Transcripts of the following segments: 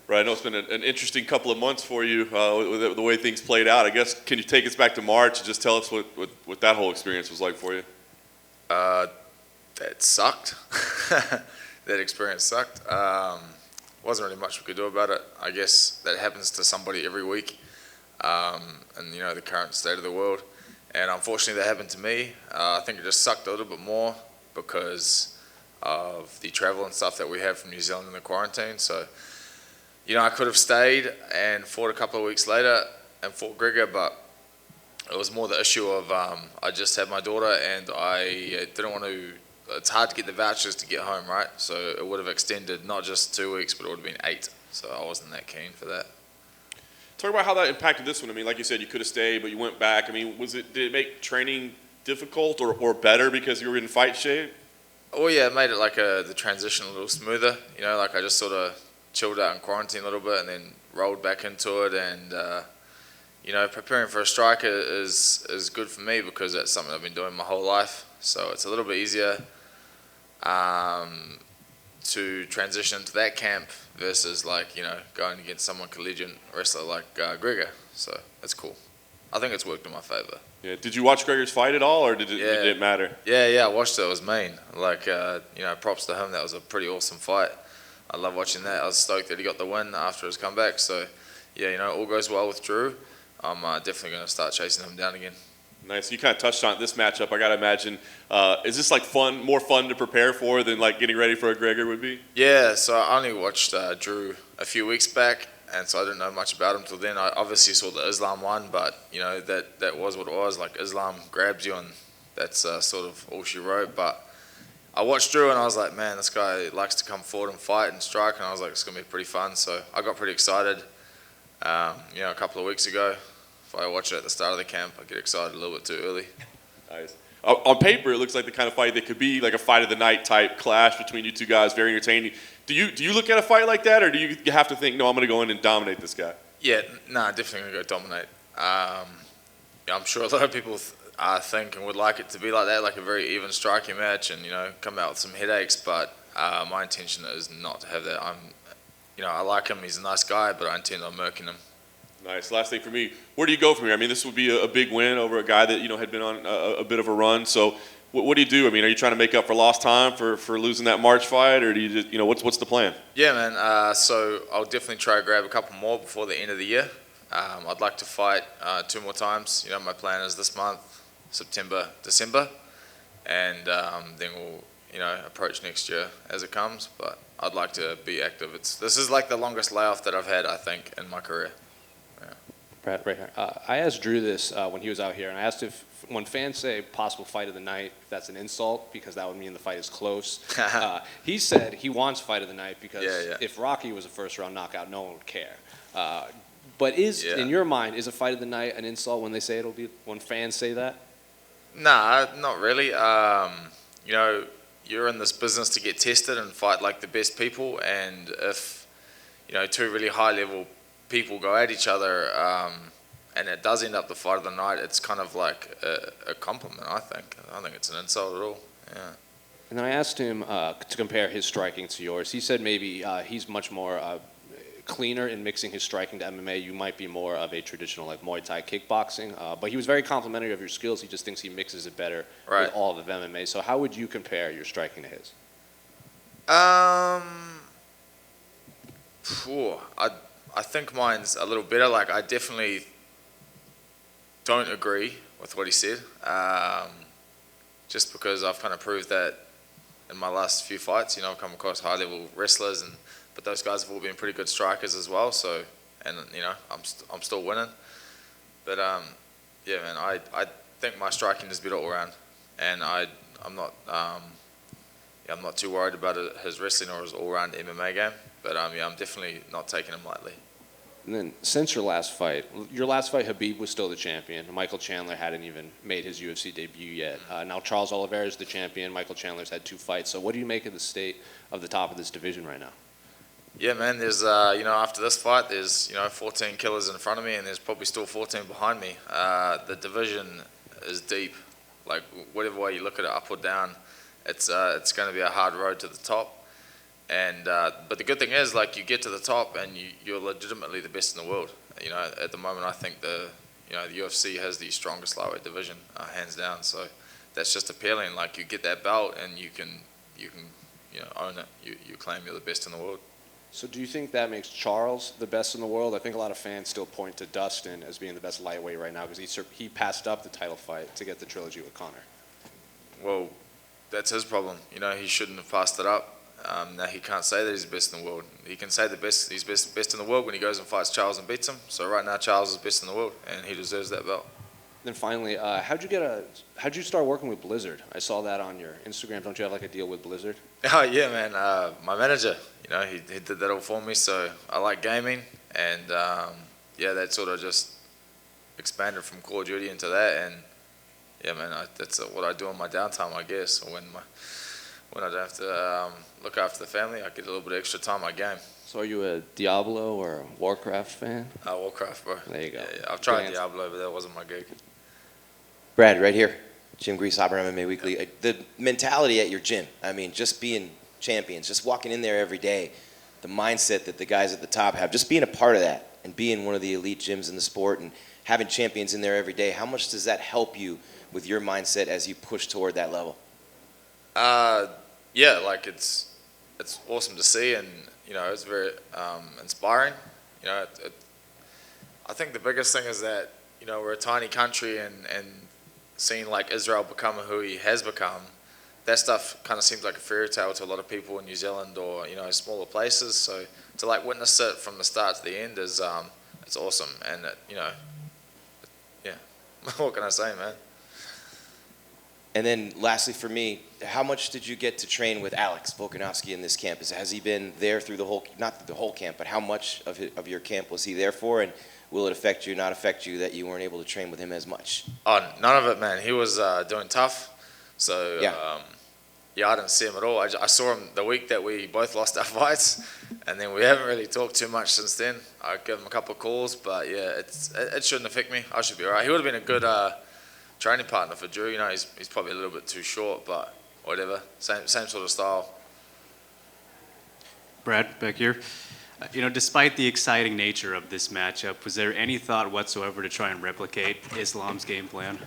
Right, I know it's been an interesting couple of months for you with the way things played out. I guess, can you take us back to March and just tell us what that whole experience was like for you? That sucked. That experience sucked. Wasn't really much we could do about it. I guess that happens to somebody every week, and the current state of the world. And unfortunately, that happened to me. I think it just sucked a little bit more because of the travel and stuff that we had from New Zealand in the quarantine. So, I could have stayed and fought a couple of weeks later and fought Gregor, but it was more the issue of I just had my daughter and I didn't want to. It's hard to get the vouchers to get home, right? So it would have extended not just 2 weeks, but it would have been 8. So I wasn't that keen for that. Talk about how that impacted this one. I mean, like you said, you could have stayed, but you went back. I mean, did it make training difficult or better because you were in fight shape? Oh yeah, it made it like the transition a little smoother. Like I just sort of chilled out in quarantine a little bit and then rolled back into it. And preparing for a strike is good for me because that's something I've been doing my whole life. So it's a little bit easier to transition into that camp versus going against someone collegiate wrestler like Gregor. So that's cool. I think it's worked in my favor. Yeah. Did you watch Gregor's fight at all, or did it matter? Yeah, I watched it. It was mean. Props to him. That was a pretty awesome fight. I love watching that. I was stoked that he got the win after his comeback. So, yeah, all goes well with Drew. I'm definitely going to start chasing him down again. Nice. You kind of touched on this matchup. I got to imagine, is this more fun to prepare for than getting ready for a Gregor would be? Yeah, so I only watched Drew a few weeks back, and so I didn't know much about him till then. I obviously saw the Islam one, but that was what it was. Like Islam grabs you, and that's sort of all she wrote. But I watched Drew, and I was like, man, this guy likes to come forward and fight and strike, and I was like, it's gonna be pretty fun. So I got pretty excited. A couple of weeks ago. If I watch it at the start of the camp, I get excited a little bit too early. Nice. On paper, it looks like the kind of fight that could be like a fight of the night type clash between you two guys, very entertaining. Do you look at a fight like that, or do you have to think, no, I'm going to go in and dominate this guy? Yeah, definitely going to go dominate. I'm sure a lot of people think and would like it to be like that, like a very even striking match, and come out with some headaches. But my intention is not to have that. I like him. He's a nice guy, but I intend on murking him. Nice. Last thing for me, where do you go from here? I mean, this would be a big win over a guy that had been on a bit of a run. So, what do you do? I mean, are you trying to make up for lost time for losing that March fight, or do you just what's the plan? Yeah, man. So I'll definitely try to grab a couple more before the end of the year. I'd like to fight 2 more times. My plan is this month, September, December, and then we'll approach next year as it comes. But I'd like to be active. This is like the longest layoff that I've had, I think, in my career. Right here. I asked Drew this when he was out here, and I asked if when fans say possible fight of the night, if that's an insult, because that would mean the fight is close. He said he wants fight of the night because if Rocky was a first-round knockout, no one would care. But in your mind, is a fight of the night an insult when they say it'll be, when fans say that? Nah, not really. You're in this business to get tested and fight like the best people, and if 2 really high-level people go at each other, and it does end up the fight of the night, it's kind of like a compliment, I think. I don't think it's an insult at all. Yeah. And then I asked him to compare his striking to yours. He said maybe he's much more cleaner in mixing his striking to MMA. You might be more of a traditional like Muay Thai kickboxing, but he was very complimentary of your skills. He just thinks he mixes it better with all of MMA. So how would you compare your striking to his? I think mine's a little better. Like, I definitely don't agree with what he said, just because I've kind of proved that in my last few fights. I've come across high-level wrestlers, but those guys have all been pretty good strikers as well. So, and I'm still winning. But yeah, man, I think my striking is better all around, and I'm not too worried about his wrestling or his all-round MMA game. But I'm definitely not taking him lightly. And then, since your last fight, Khabib was still the champion. Michael Chandler hadn't even made his UFC debut yet. Now Charles Oliveira is the champion. Michael Chandler's had 2 fights. So what do you make of the state of the top of this division right now? Yeah, man, there's, after this fight, there's, 14 killers in front of me, and there's probably still 14 behind me. The division is deep. Like, whatever way you look at it, up or down, it's going to be a hard road to the top. And but the good thing is, like, you get to the top and you're legitimately the best in the world. You know, at the moment, I think the UFC has the strongest lightweight division, hands down. So that's just appealing. Like, you get that belt and you can own it. You claim you're the best in the world. So do you think that makes Charles the best in the world? I think a lot of fans still point to Dustin as being the best lightweight right now because he passed up the title fight to get the trilogy with Conor. Well, that's his problem. You know, he shouldn't have passed it up. Now he can't say that he's the best in the world. He can say he's best in the world when he goes and fights Charles and beats him. So right now Charles is best in the world, and he deserves that belt. Then finally, how'd you start working with Blizzard? I saw that on your Instagram. Don't you have like a deal with Blizzard? Oh yeah, man. My manager, he did that all for me. So I like gaming, and yeah, that sort of just expanded from Call of Duty into that. And yeah, man, that's what I do in my downtime, I guess. Or when I don't have to look after the family, I get a little bit of extra time I game. So are you a Diablo or a Warcraft fan? Warcraft, bro. There you go. Yeah. I've tried Diablo, but that wasn't my gig. Brad, right here, Jim Grease, Opera MMA Weekly. The mentality at your gym, I mean, just being champions, just walking in there every day, the mindset that the guys at the top have, just being a part of that and being one of the elite gyms in the sport and having champions in there every day, how much does that help you with your mindset as you push toward that level? Yeah, like it's awesome to see, and it's very inspiring. I think the biggest thing is that we're a tiny country, and seeing like Israel become who he has become, that stuff kind of seems like a fairy tale to a lot of people in New Zealand or smaller places. So to like witness it from the start to the end is it's awesome, and yeah, what can I say, man? And then lastly for me, how much did you get to train with Alex Volkanovski in this camp? Has he been there through the whole, not the whole camp, but how much of your camp was he there for? And will it affect you, not affect you, that you weren't able to train with him as much? Oh, none of it, man. He was doing tough. So, yeah, I didn't see him at all. I saw him the week that we both lost our fights, and then we haven't really talked too much since then. I gave him a couple of calls, but yeah, it shouldn't affect me. I should be all right. He would have been a good training partner for Drew. He's probably a little bit too short, but whatever. Same sort of style. Brad, back here. Despite the exciting nature of this matchup, was there any thought whatsoever to try and replicate Islam's game plan?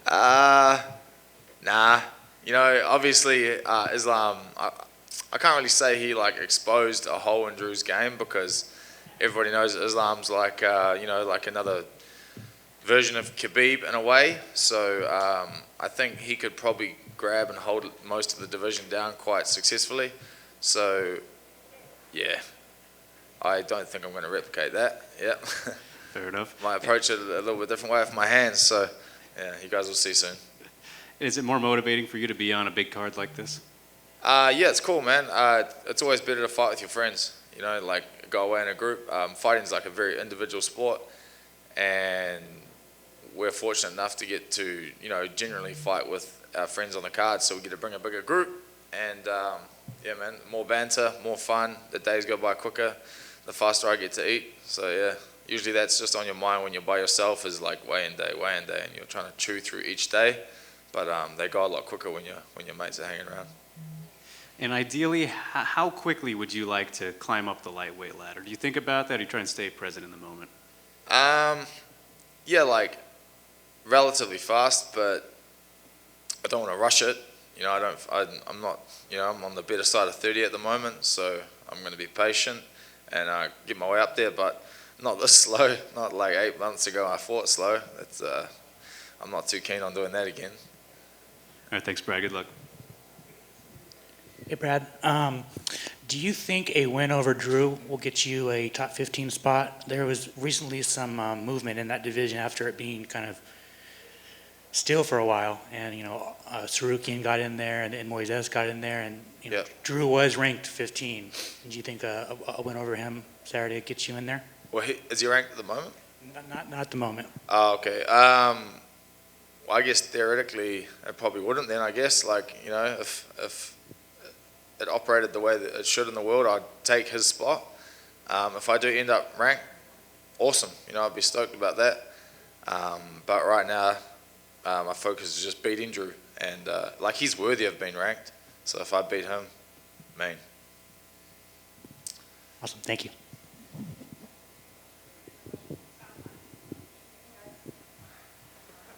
Nah. Obviously, Islam, I can't really say he exposed a hole in Drew's game, because everybody knows that Islam's like another version of Khabib in a way. So I think he could probably grab and hold most of the division down quite successfully. So yeah, I don't think I'm going to replicate that. Yeah. Fair enough. Might approach it a little bit different way with my hands. So yeah, you guys will see soon. Is it more motivating for you to be on a big card like this? Yeah, it's cool, man. It's always better to fight with your friends. Go away in a group. Fighting's like a very individual sport, and we're fortunate enough to get to generally fight with our friends on the card, so we get to bring a bigger group. And yeah, man, more banter, more fun. The days go by quicker, the faster I get to eat. So yeah, usually that's just on your mind when you're by yourself, is like weigh in day, and you're trying to chew through each day. But they go a lot quicker when your mates are hanging around. And ideally, how quickly would you like to climb up the lightweight ladder? Do you think about that, or do you try and stay present in the moment? Yeah, relatively fast, but I don't want to rush it. I'm not. I'm on the better side of 30 at the moment, so I'm going to be patient and get my way up there, but not this slow. Not like 8 months ago I fought slow. That's I'm not too keen on doing that again. All right, thanks, Brad. Good luck. Hey, Brad. Do you think a win over Drew will get you a top 15 spot? There was recently some movement in that division after it being kind of still for a while, and Sarukian got in there, and Moises got in there, and Yep. Drew was ranked 15. Do you think a win over him Saturday gets you in there? Well, is he ranked at the moment? Not at the moment. Oh, okay. Well, I guess theoretically it probably wouldn't then, I guess. If it operated the way that it should in the world, I'd take his spot. If I do end up ranked, awesome. I'd be stoked about that. But right now, my focus is just beating Drew. And he's worthy of being ranked. So if I beat him, mean. Awesome. Thank you.